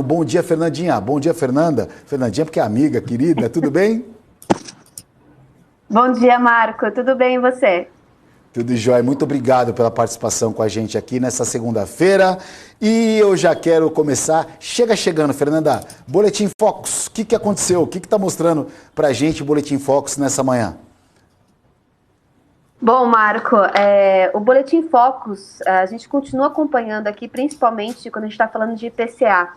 Bom dia, Fernandinha. Bom dia, Fernanda. Fernandinha, porque é amiga, querida, tudo bem? Bom dia, Marco. Tudo bem e você? Tudo jóia. Muito obrigado pela participação com a gente aqui nessa segunda-feira. E eu já quero começar. Chegando, Fernanda. Boletim Focus. O que aconteceu? O que está mostrando para a gente o Boletim Focus nessa manhã? Bom, Marco, o Boletim Focus, a gente continua acompanhando aqui, principalmente quando a gente está falando de IPCA,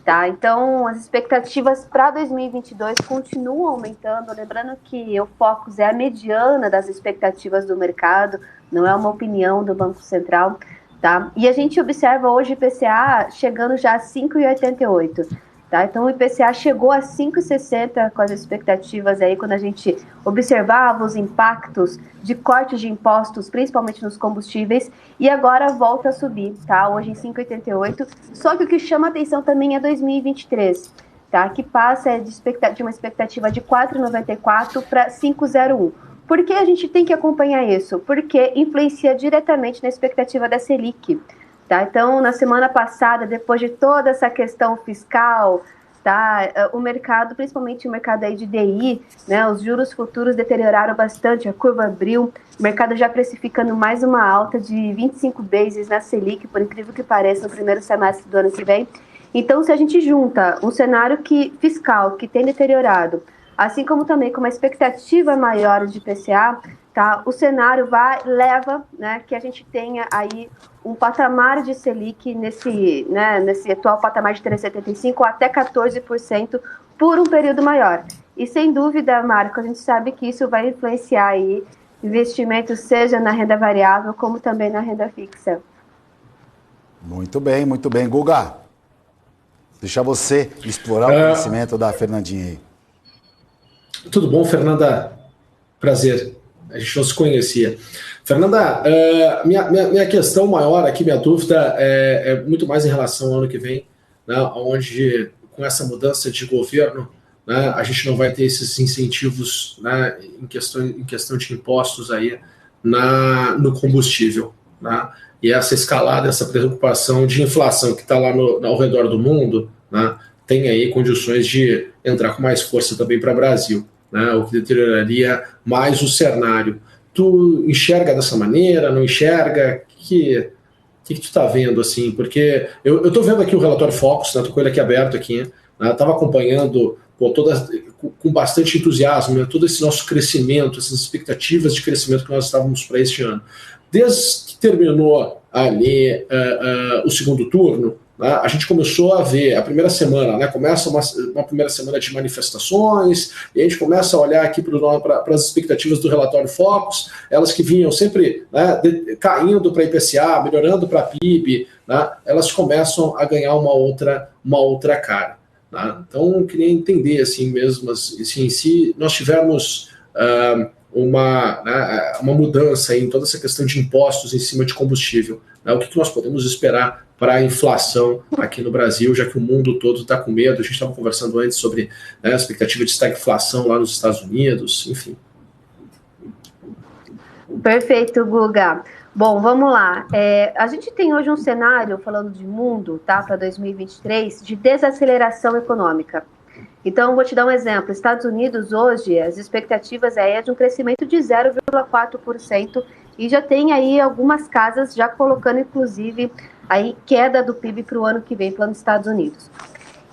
tá? Então, as expectativas para 2022 continuam aumentando, lembrando que o Focus é a mediana das expectativas do mercado, não é uma opinião do Banco Central, tá? E a gente observa hoje o IPCA chegando já a 5,88. Tá? Então o IPCA chegou a 5,60 com as expectativas aí quando a gente observava os impactos de cortes de impostos, principalmente nos combustíveis, e agora volta a subir, tá? Hoje em 5,88. Só que o que chama atenção também é 2023, tá? Que passa de uma expectativa de 4,94 para 5,01. Por que a gente tem que acompanhar isso? Porque influencia diretamente na expectativa da Selic. Tá? Então, na semana passada, depois de toda essa questão fiscal, tá? O mercado, principalmente o mercado aí de DI, né? Os juros futuros deterioraram bastante, a curva abriu, o mercado já precificando mais uma alta de 25 bases na Selic, por incrível que pareça, no primeiro semestre do ano que vem. Então, se a gente junta um cenário fiscal que tem deteriorado, assim como também com uma expectativa maior de IPCA, tá? O cenário leva, né, que a gente tenha aí um patamar de Selic nesse atual patamar de 3,75 até 14% por um período maior. E sem dúvida, Marco, a gente sabe que isso vai influenciar aí investimentos, seja na renda variável como também na renda fixa. Muito bem, muito bem. Guga, deixa você explorar o conhecimento da Fernandinha aí. Tudo bom, Fernanda? Prazer. A gente não se conhecia. Fernanda, minha questão maior aqui, minha dúvida é muito mais em relação ao ano que vem, né, onde com essa mudança de governo, né, a gente não vai ter esses incentivos, né, em questão de impostos aí no combustível. Né, e essa escalada, essa preocupação de inflação que está lá ao redor do mundo, né, tem aí condições de entrar com mais força também para o Brasil, né, o que deterioraria mais o cenário. Tu enxerga dessa maneira, não enxerga? O que tu está vendo, assim? Porque eu estou vendo aqui o relatório Focus, né, estou com ele aqui aberto, estava acompanhando com bastante entusiasmo, né, todo esse nosso crescimento, essas expectativas de crescimento que nós estávamos para este ano. Desde que terminou ali o segundo turno, né, a gente começou a ver a primeira semana, né, começa uma primeira semana de manifestações, e a gente começa a olhar aqui para as expectativas do relatório Focus, elas que vinham sempre, né, caindo para IPCA, melhorando para PIB, né, elas começam a ganhar uma outra cara. Né? Então, eu queria entender assim mesmo, assim, se nós tivermos uma mudança em toda essa questão de impostos em cima de combustível, né, o que nós podemos esperar para a inflação aqui no Brasil, já que o mundo todo está com medo. A gente estava conversando antes sobre, né, a expectativa de estagflação lá nos Estados Unidos, enfim. Perfeito, Guga. Bom, vamos lá. A gente tem hoje um cenário, falando de mundo, tá, para 2023, de desaceleração econômica. Então, vou te dar um exemplo. Estados Unidos, hoje, as expectativas é de um crescimento de 0,4% e já tem aí algumas casas já colocando, inclusive, aí queda do PIB para o ano que vem, para os Estados Unidos.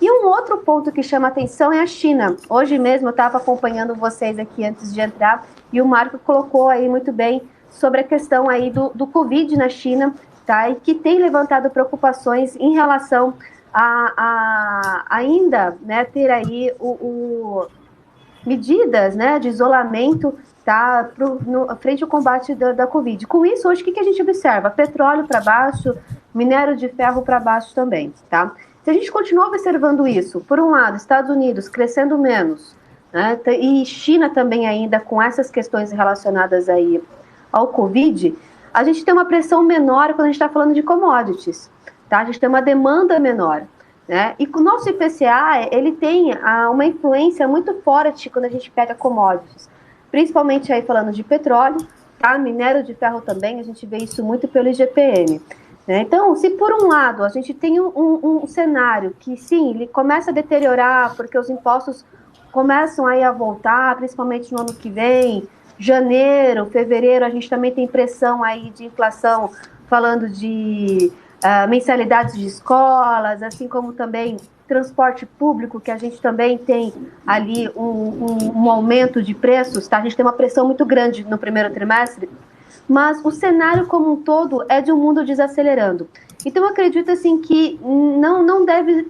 E um outro ponto que chama atenção é a China. Hoje mesmo eu estava acompanhando vocês aqui antes de entrar e o Marco colocou aí muito bem sobre a questão aí do Covid na China, tá? E que tem levantado preocupações em relação a ainda, né, ter aí medidas, né, de isolamento, tá, frente ao combate da Covid. Com isso, hoje, o que a gente observa? Petróleo para baixo, minério de ferro para baixo também, tá? Se a gente continuar observando isso, por um lado, Estados Unidos crescendo menos, né, e China também ainda com essas questões relacionadas aí ao Covid, a gente tem uma pressão menor quando a gente está falando de commodities, tá? A gente tem uma demanda menor, né? E o nosso IPCA, ele tem uma influência muito forte quando a gente pega commodities, principalmente aí falando de petróleo, tá? Minério de ferro também, a gente vê isso muito pelo IGPM. né? Então, se por um lado a gente tem um cenário que sim, ele começa a deteriorar porque os impostos começam aí a voltar, principalmente no ano que vem, janeiro, fevereiro, a gente também tem pressão aí de inflação, falando de mensalidades de escolas, assim como também transporte público, que a gente também tem ali um aumento de preços, tá? A gente tem uma pressão muito grande no primeiro trimestre, mas o cenário como um todo é de um mundo desacelerando. Então, eu acredito assim que não deve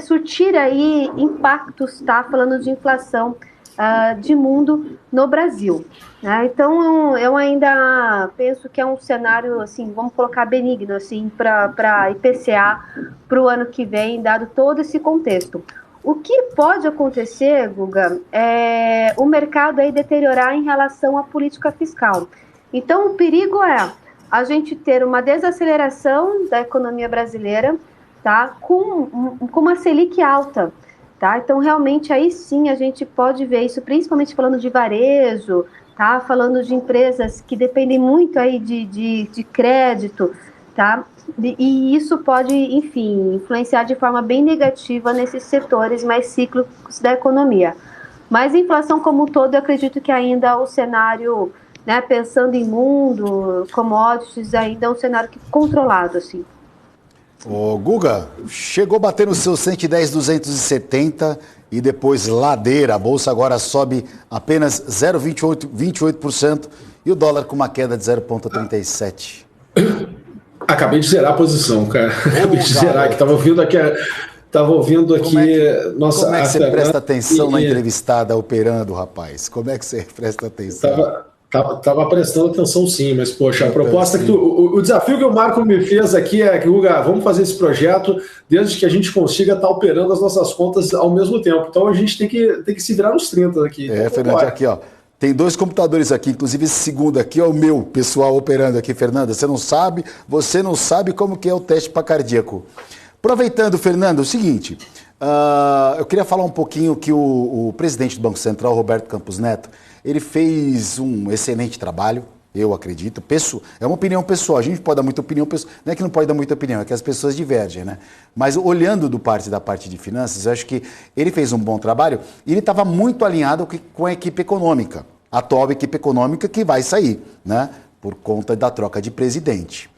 surtir aí impactos, tá? Falando de inflação de mundo no Brasil, né? Então, eu ainda penso que é um cenário, assim, vamos colocar benigno, assim, para IPCA para o ano que vem, dado todo esse contexto. O que pode acontecer, Guga, é o mercado aí deteriorar em relação à política fiscal. Então, o perigo é a gente ter uma desaceleração da economia brasileira, tá? Com uma Selic alta, tá? Então, realmente, aí sim a gente pode ver isso, principalmente falando de varejo, tá? Falando de empresas que dependem muito aí de crédito, tá? E isso pode, enfim, influenciar de forma bem negativa nesses setores mais cíclicos da economia. Mas a inflação como um todo, eu acredito que ainda o cenário, né, pensando em mundo, commodities, ainda é um cenário controlado, assim. Ô, Guga, chegou a bater no seu 110, 270 e depois ladeira. A bolsa agora sobe apenas 0,28% e o dólar com uma queda de 0,37%. Acabei de zerar a posição, cara. Acabei de zerar aqui. Tava ouvindo aqui. Nossa, como é que você presta atenção na entrevistada operando, rapaz? Como é que você presta atenção? Tava prestando atenção sim, mas poxa, a proposta que o desafio que o Marco me fez aqui é que, Guga, vamos fazer esse projeto desde que a gente consiga estar operando as nossas contas ao mesmo tempo. Então a gente tem que se virar nos 30 aqui. Então, Fernanda, aqui, ó. Tem 2 computadores aqui, inclusive esse segundo aqui é o meu pessoal operando aqui, Fernanda. Você não sabe como que é o teste para cardíaco. Aproveitando, Fernando, o seguinte, eu queria falar um pouquinho que o presidente do Banco Central, Roberto Campos Neto, ele fez um excelente trabalho, eu acredito. É uma opinião pessoal, a gente pode dar muita opinião, não é que não pode dar muita opinião, é que as pessoas divergem, né? Mas olhando da parte de finanças, eu acho que ele fez um bom trabalho e ele estava muito alinhado com a equipe econômica, a atual equipe econômica que vai sair, né? Por conta da troca de presidente.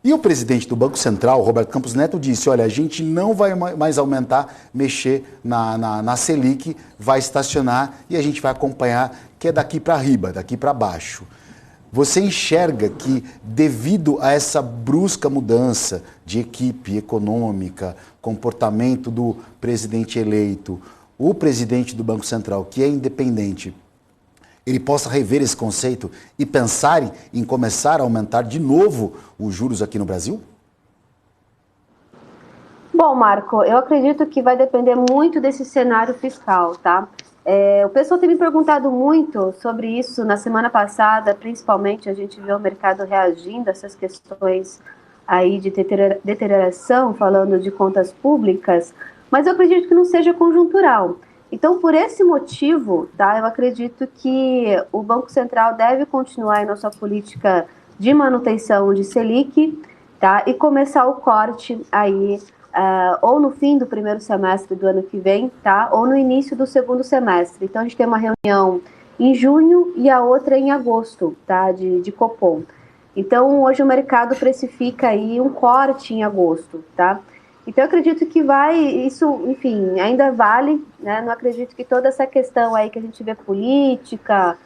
E o presidente do Banco Central, Roberto Campos Neto, disse, olha, a gente não vai mais mexer na Selic, vai estacionar e a gente vai acompanhar, que é daqui para riba, daqui para baixo. Você enxerga que, devido a essa brusca mudança de equipe econômica, comportamento do presidente eleito, o presidente do Banco Central, que é independente, ele possa rever esse conceito e pensar em começar a aumentar de novo os juros aqui no Brasil? Bom, Marco, eu acredito que vai depender muito desse cenário fiscal, tá? O pessoal tem me perguntado muito sobre isso na semana passada, principalmente a gente viu o mercado reagindo a essas questões aí de deterioração, falando de contas públicas, mas eu acredito que não seja conjuntural. Então, por esse motivo, tá, eu acredito que o Banco Central deve continuar na sua política de manutenção de Selic, tá, e começar o corte aí, ou no fim do primeiro semestre do ano que vem, tá, ou no início do segundo semestre. Então, a gente tem uma reunião em junho e a outra em agosto, tá, de Copom. Então, hoje o mercado precifica aí um corte em agosto, tá? Então, eu acredito que isso, enfim, ainda vale, né? Não acredito que toda essa questão aí que a gente vê política,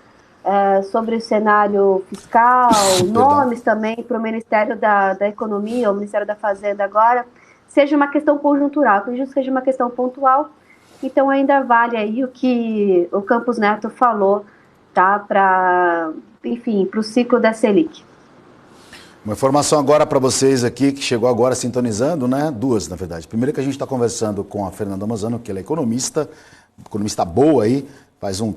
sobre o cenário fiscal, nomes também para o Ministério da Economia, ou Ministério da Fazenda agora, seja uma questão conjuntural. Eu acredito que seja uma questão pontual, então ainda vale aí o que o Campos Neto falou, tá? Para o ciclo da Selic. Uma informação agora para vocês aqui, que chegou agora sintonizando, né? 2, na verdade. Primeiro que a gente está conversando com a Fernanda Manzano, que ela é economista boa aí,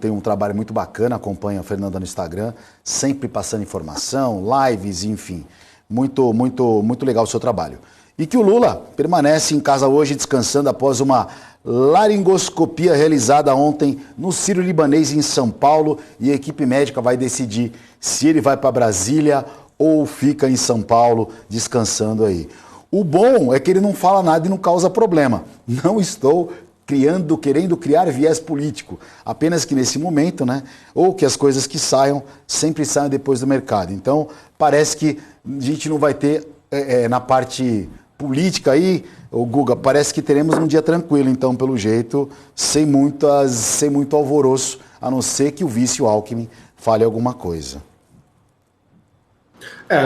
tem um trabalho muito bacana, acompanha a Fernanda no Instagram, sempre passando informação, lives, enfim. Muito, muito, muito legal o seu trabalho. E que o Lula permanece em casa hoje descansando após uma laringoscopia realizada ontem no Sírio-Libanês em São Paulo, e a equipe médica vai decidir se ele vai para Brasília ou fica em São Paulo descansando aí? O bom é que ele não fala nada e não causa problema. Não estou querendo criar viés político, apenas que nesse momento, né, ou que as coisas que saiam sempre saiam depois do mercado. Então, parece que a gente não vai ter na parte política aí, o Guga, parece que teremos um dia tranquilo, então, pelo jeito, sem muito alvoroço, a não ser que o vice, o Alckmin, fale alguma coisa.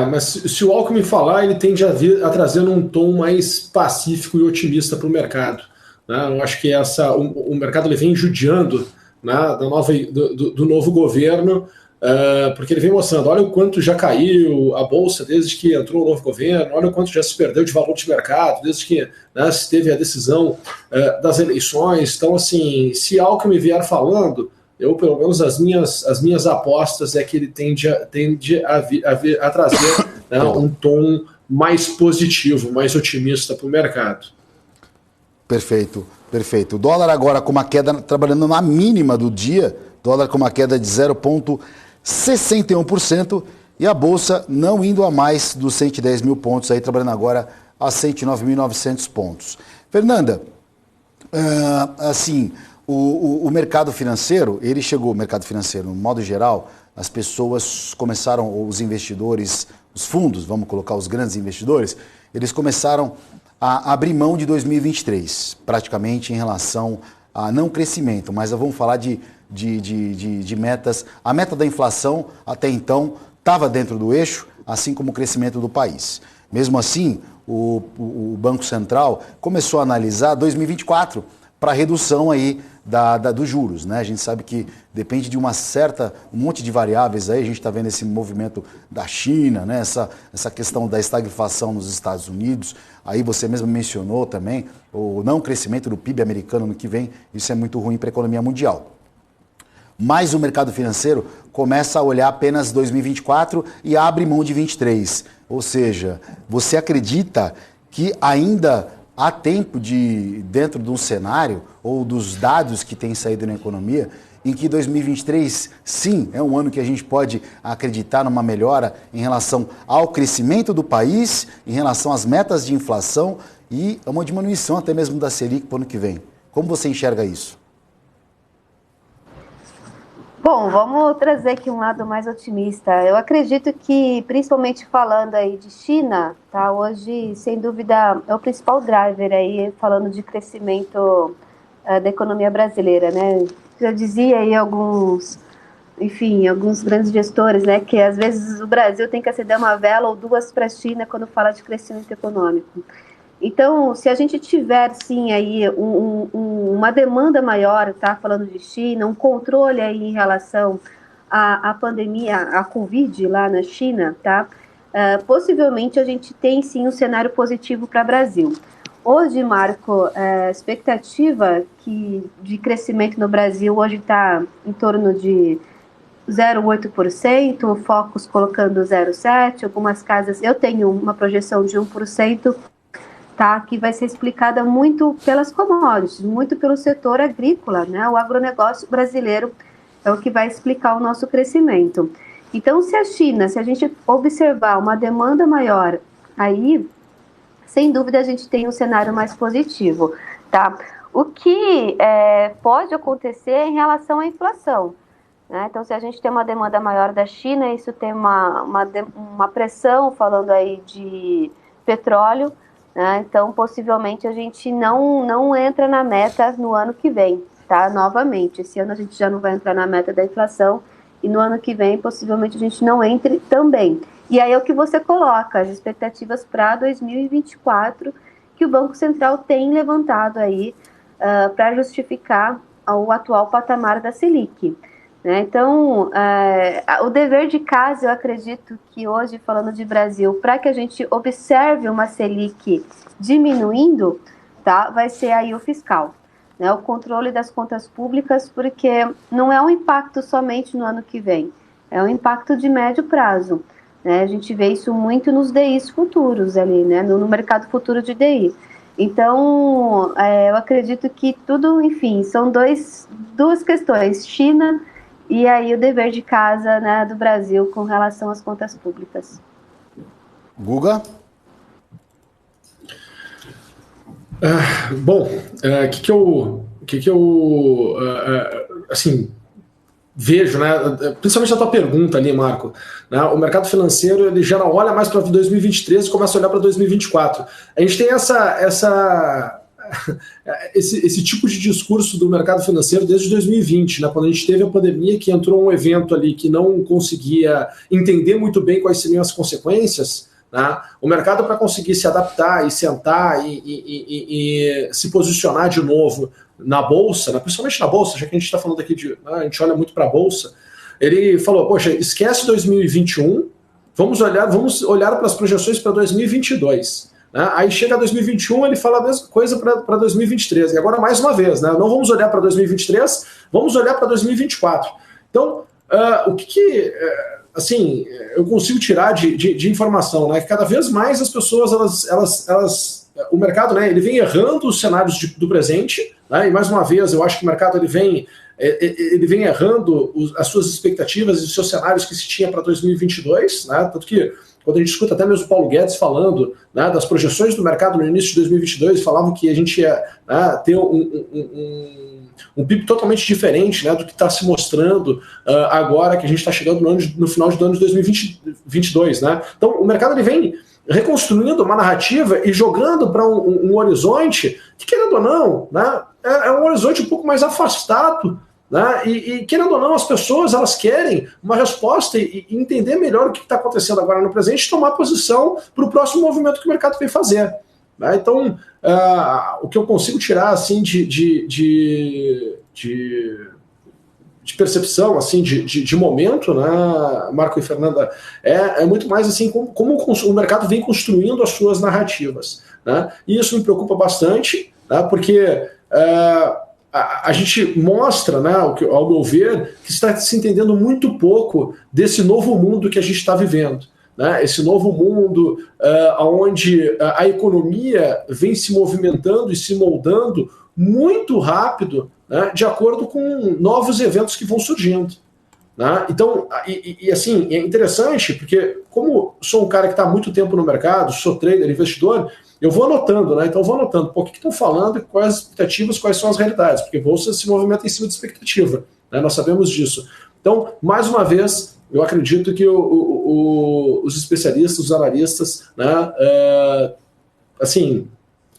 Mas se o Alckmin falar, ele tende a trazer um tom mais pacífico e otimista para o mercado. Né? Eu acho que o mercado ele vem judiando, né, do novo governo, porque ele vem mostrando, olha o quanto já caiu a Bolsa desde que entrou o novo governo, olha o quanto já se perdeu de valor de mercado desde que, né, se teve a decisão das eleições. Então, assim, se Alckmin vier falando, eu, pelo menos, as minhas apostas é que ele tende a trazer, né, um tom mais positivo, mais otimista para o mercado. Perfeito, perfeito. O dólar agora com uma queda, trabalhando na mínima do dia, dólar com uma queda de 0,61% e a Bolsa não indo a mais dos 110 mil pontos, aí trabalhando agora a 109.900 pontos. Fernanda, assim, o mercado financeiro, ele chegou, o mercado financeiro, no modo geral, as pessoas começaram, os investidores, os fundos, vamos colocar os grandes investidores, eles começaram a abrir mão de 2023, praticamente em relação a não crescimento, mas vamos falar de metas. A meta da inflação, até então, estava dentro do eixo, assim como o crescimento do país. Mesmo assim, o Banco Central começou a analisar 2024 para redução aí dos juros, né? A gente sabe que depende de um monte de variáveis aí, a gente está vendo esse movimento da China, né? Essa questão da estagflação nos Estados Unidos, aí você mesmo mencionou também o não crescimento do PIB americano no que vem, isso é muito ruim para a economia mundial. Mas o mercado financeiro começa a olhar apenas 2024 e abre mão de 23, ou seja, você acredita que ainda há tempo dentro de um cenário ou dos dados que têm saído na economia, em que 2023, sim, é um ano que a gente pode acreditar numa melhora em relação ao crescimento do país, em relação às metas de inflação e uma diminuição até mesmo da Selic para o ano que vem. Como você enxerga isso? Bom, vamos trazer aqui um lado mais otimista. Eu acredito que, principalmente falando aí de China, tá? Hoje, sem dúvida, é o principal driver aí, falando de crescimento da economia brasileira, né? Já dizia aí alguns grandes gestores, né, que às vezes o Brasil tem que acender uma vela ou duas para a China quando fala de crescimento econômico. Então, se a gente tiver, sim, aí uma demanda maior, tá, falando de China, um controle aí em relação à pandemia, à Covid lá na China, tá, possivelmente a gente tem, sim, um cenário positivo para o Brasil. Hoje, Marco, a expectativa de crescimento no Brasil hoje está em torno de 0,8%, o Focus colocando 0,7%, algumas casas, eu tenho uma projeção de 1%, tá, que vai ser explicada muito pelas commodities, muito pelo setor agrícola, né? O agronegócio brasileiro é o que vai explicar o nosso crescimento. Então, se a gente observar uma demanda maior, aí, sem dúvida, a gente tem um cenário mais positivo, tá? O que pode acontecer em relação à inflação, né? Então, se a gente tem uma demanda maior da China, isso tem uma pressão, falando aí de petróleo, né? Então, possivelmente, a gente não entra na meta no ano que vem, tá? Novamente, esse ano a gente já não vai entrar na meta da inflação e no ano que vem, possivelmente, a gente não entre também. E aí é o que você coloca, as expectativas para 2024, que o Banco Central tem levantado aí para justificar o atual patamar da Selic, né? Então, o dever de casa, eu acredito que hoje, falando de Brasil, para que a gente observe uma Selic diminuindo, tá, vai ser aí o fiscal, né? O controle das contas públicas, porque não é um impacto somente no ano que vem, é um impacto de médio prazo, né? A gente vê isso muito nos DIs futuros ali, né? No mercado futuro de DI. Então, eu acredito que tudo, enfim, são duas questões, China e aí o dever de casa, né, do Brasil com relação às contas públicas. Guga? Bom, que eu assim, vejo, né, principalmente a tua pergunta ali, Marco, né, o mercado financeiro ele já não olha mais para 2023 e começa a olhar para 2024. A gente tem esse tipo de discurso do mercado financeiro desde 2020, né, quando a gente teve a pandemia, que entrou um evento ali que não conseguia entender muito bem quais seriam as consequências, né, o mercado, para conseguir se adaptar e sentar e se posicionar de novo na Bolsa, né, principalmente na Bolsa, já que a gente está falando aqui a gente olha muito para a Bolsa, ele falou, poxa, esquece 2021, vamos olhar para as projeções para 2022. Né? Aí chega 2021, ele fala a mesma coisa para 2023. E agora, mais uma vez, né? Não vamos olhar para 2023, vamos olhar para 2024. Então, assim, eu consigo tirar de informação, né? Que cada vez mais as pessoas, o mercado, né, ele vem errando os cenários do presente, né? E mais uma vez, eu acho que o mercado ele vem errando as suas expectativas e os seus cenários que se tinha para 2022, né? Tanto que quando a gente escuta até mesmo o Paulo Guedes falando, né, das projeções do mercado no início de 2022, falavam que a gente ia, né, ter um PIB totalmente diferente, né, do que está se mostrando agora que a gente está chegando no final do ano de 2022. Né? Então, o mercado ele vem reconstruindo uma narrativa e jogando para um horizonte que, querendo ou não, né, é um horizonte um pouco mais afastado. Né? E querendo ou não, as pessoas elas querem uma resposta e entender melhor o que está acontecendo agora no presente e tomar posição para o próximo movimento que o mercado vem fazer. Né? Então, o que eu consigo tirar assim, de percepção, assim, de momento, né, Marco e Fernanda, é muito mais assim como o mercado vem construindo as suas narrativas. Né? E isso me preocupa bastante, né, porque a gente mostra, né, ao meu ver, que está se entendendo muito pouco desse novo mundo que a gente está vivendo. Né? Esse novo mundo onde a economia vem se movimentando e se moldando muito rápido, né, de acordo com novos eventos que vão surgindo. Né? Então, assim, é interessante, porque como sou um cara que está há muito tempo no mercado, sou trader, investidor, eu vou anotando, né? Então, vou anotando o que estão falando, quais as expectativas, quais são as realidades, porque a Bolsa se movimenta em cima de expectativa, né? Nós sabemos disso. Então, mais uma vez, eu acredito que os especialistas, os analistas, né, assim,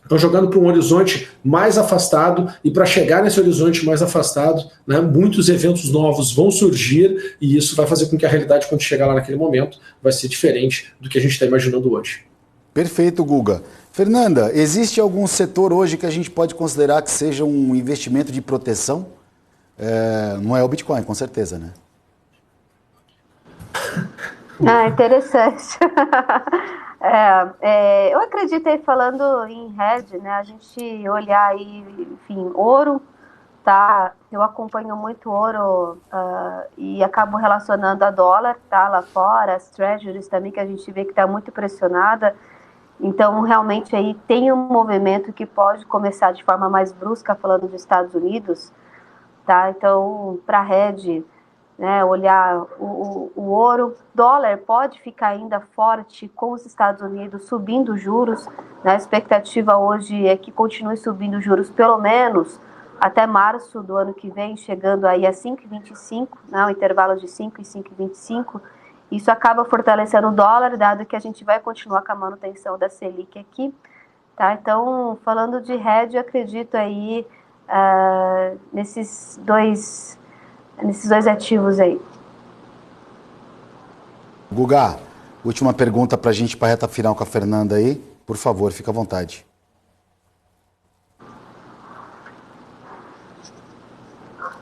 estão jogando para um horizonte mais afastado, e para chegar nesse horizonte mais afastado, né, muitos eventos novos vão surgir, e isso vai fazer com que a realidade, quando chegar lá naquele momento, vai ser diferente do que a gente está imaginando hoje. Perfeito, Guga. Fernanda, existe algum setor hoje que a gente pode considerar que seja um investimento de proteção? Não é o Bitcoin, com certeza, né? Interessante. Eu acredito aí, falando em hedge, né, a gente olhar aí, enfim, ouro, tá? Eu acompanho muito ouro e acabo relacionando a dólar, tá? Lá fora, as treasuries também, que a gente vê que está muito pressionada. Então, realmente, aí tem um movimento que pode começar de forma mais brusca, falando dos Estados Unidos, tá? Então, para hedge, né, olhar o ouro, dólar pode ficar ainda forte com os Estados Unidos subindo juros, né? A expectativa hoje é que continue subindo juros pelo menos até março do ano que vem, chegando aí a 5,25, né, um intervalo de 5 e 5,25. Isso acaba fortalecendo o dólar, dado que a gente vai continuar com a manutenção da Selic aqui. Tá? Então, falando de hedge, eu acredito aí nesses dois ativos aí. Guga, última pergunta para a gente, para a reta final com a Fernanda aí. Por favor, fica à vontade.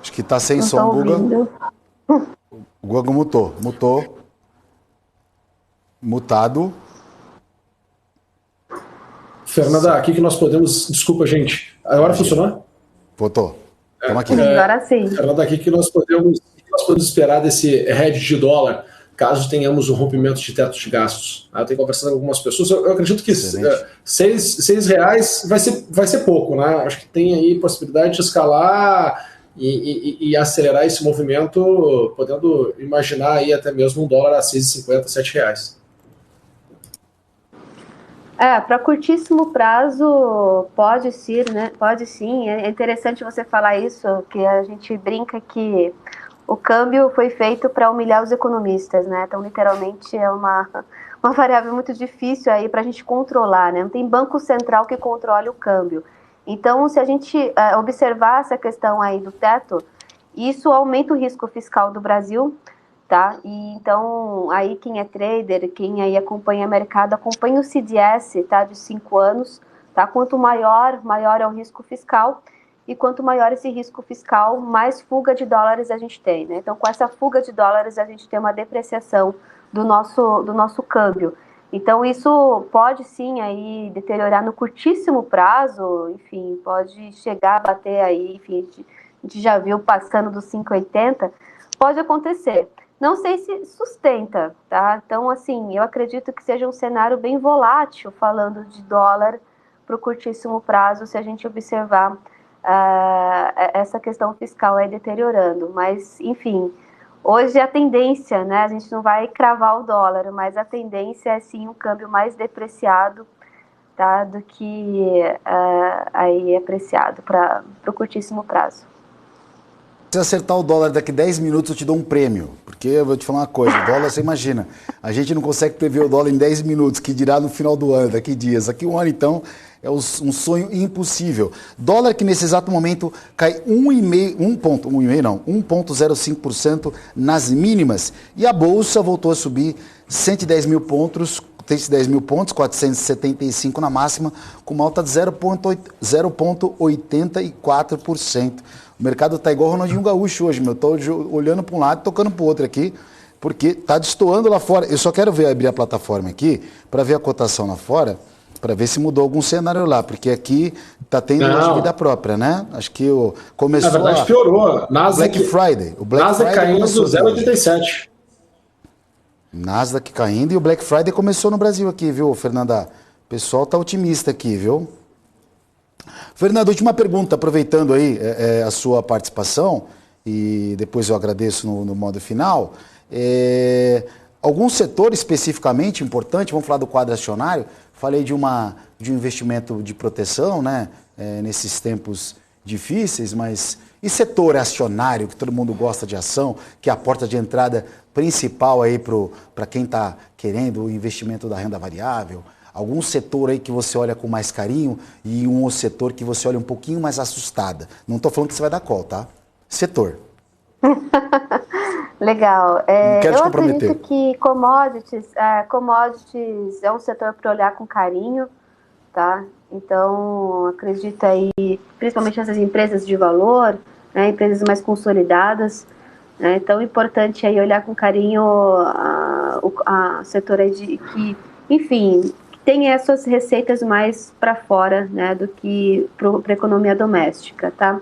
Acho que está sem som, Guga. O Guga mutou. Mutado. Fernanda, aqui que nós podemos... Desculpa, gente. Agora funcionou? Voltou. Estamos aqui. Agora sim. Fernanda, aqui que nós podemos esperar desse hedge de dólar, caso tenhamos um rompimento de teto de gastos. Eu tenho conversado com algumas pessoas. Eu acredito que R$6 vai ser pouco, né? Acho que tem aí possibilidade de escalar e acelerar esse movimento, podendo imaginar aí até mesmo $1 a 6,50, R$7. Para curtíssimo prazo, pode sim, né? Pode sim. É interessante você falar isso, que a gente brinca que o câmbio foi feito para humilhar os economistas, né? Então, literalmente, é uma variável muito difícil aí para a gente controlar, né? Não tem banco central que controle o câmbio. Então, se a gente observar essa questão aí do teto, isso aumenta o risco fiscal do Brasil, tá? E então, aí quem é trader, quem aí acompanha o mercado, acompanha o CDS, tá? De 5 anos, tá? Quanto maior é o risco fiscal, e quanto maior esse risco fiscal, mais fuga de dólares a gente tem, né? Então, com essa fuga de dólares, a gente tem uma depreciação do nosso câmbio. Então, isso pode sim aí deteriorar no curtíssimo prazo, enfim, pode chegar a bater aí, enfim, a gente já viu passando dos 5,80, pode acontecer. Não sei se sustenta, tá? Então, assim, eu acredito que seja um cenário bem volátil, falando de dólar para o curtíssimo prazo, se a gente observar essa questão fiscal aí deteriorando. Mas, enfim, hoje a tendência, né? A gente não vai cravar o dólar, mas a tendência é sim um câmbio mais depreciado, tá? Do que aí apreciado para o curtíssimo prazo. Se acertar o dólar daqui 10 minutos, eu te dou um prêmio. Porque eu vou te falar uma coisa, o dólar, você imagina, a gente não consegue prever o dólar em 10 minutos, que dirá no final do ano, daqui dias. Daqui um ano, então, é um sonho impossível. Dólar que nesse exato momento cai 1,05% nas mínimas. E a Bolsa voltou a subir 110 mil pontos, 475 na máxima, com uma alta de 0,84%. O mercado está igual o Ronaldinho Gaúcho hoje, meu. Estou olhando para um lado e tocando para o outro aqui, porque está destoando lá fora. Eu só quero abrir a plataforma aqui, para ver a cotação lá fora, para ver se mudou algum cenário lá, porque aqui está tendo uma vida própria, né? Acho que começou. Na verdade, piorou. Black Friday. O Black Nasdaq Friday caindo 0,87. Nasdaq caindo e o Black Friday começou no Brasil aqui, viu, Fernanda? O pessoal tá otimista aqui, viu? Fernanda, última pergunta, aproveitando aí a sua participação, e depois eu agradeço no modo final. Algum setor especificamente importante, vamos falar do quadro acionário, falei de um investimento de proteção, né, nesses tempos difíceis, mas e setor acionário, que todo mundo gosta de ação, que é a porta de entrada principal aí para quem está querendo o investimento da renda variável? Algum setor aí que você olha com mais carinho e um setor que você olha um pouquinho mais assustada? Não estou falando que você vai dar call, tá? Setor. Legal. Não quero te eu comprometer. acredito que commodities é um setor para olhar com carinho, tá? Então, acredito aí, principalmente nessas empresas de valor, né, empresas mais consolidadas, né? Então, é importante aí olhar com carinho a setor aí que, enfim, tem as suas receitas mais para fora, né, do que para a economia doméstica, tá?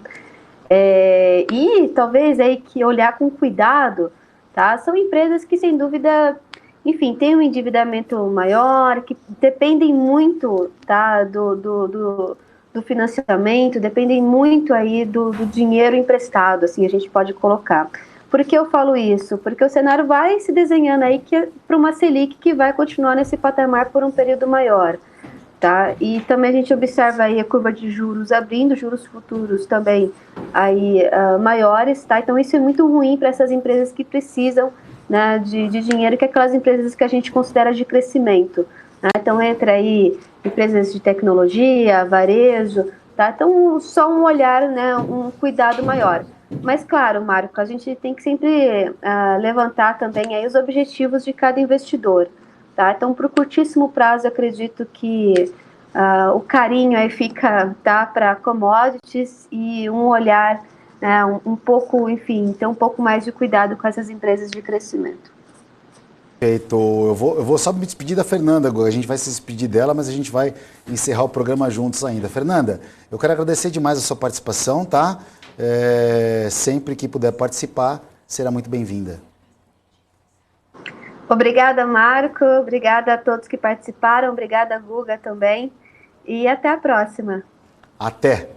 E talvez aí que olhar com cuidado, tá? São empresas que sem dúvida, enfim, têm um endividamento maior, que dependem muito, tá, do financiamento, dependem muito aí do dinheiro emprestado, assim a gente pode colocar. Por que eu falo isso? Porque o cenário vai se desenhando aí para uma Selic que vai continuar nesse patamar por um período maior, tá? E também a gente observa aí a curva de juros abrindo, juros futuros também aí maiores, tá? Então isso é muito ruim para essas empresas que precisam, né, de dinheiro, que é aquelas empresas que a gente considera de crescimento, né? Então entra aí empresas de tecnologia, varejo, tá? Então só um olhar, né, um cuidado maior. Mas claro, Marco, a gente tem que sempre levantar também aí os objetivos de cada investidor, tá? Então, para o curtíssimo prazo, eu acredito que o carinho aí fica, tá, para commodities e um olhar, né, um pouco, enfim, ter um pouco mais de cuidado com essas empresas de crescimento. Perfeito. Eu vou só me despedir da Fernanda agora. A gente vai se despedir dela, mas a gente vai encerrar o programa juntos ainda. Fernanda, eu quero agradecer demais a sua participação, tá? Sempre que puder participar, será muito bem-vinda. Obrigada, Marco. Obrigada a todos que participaram. Obrigada, Guga, também. E até a próxima. Até!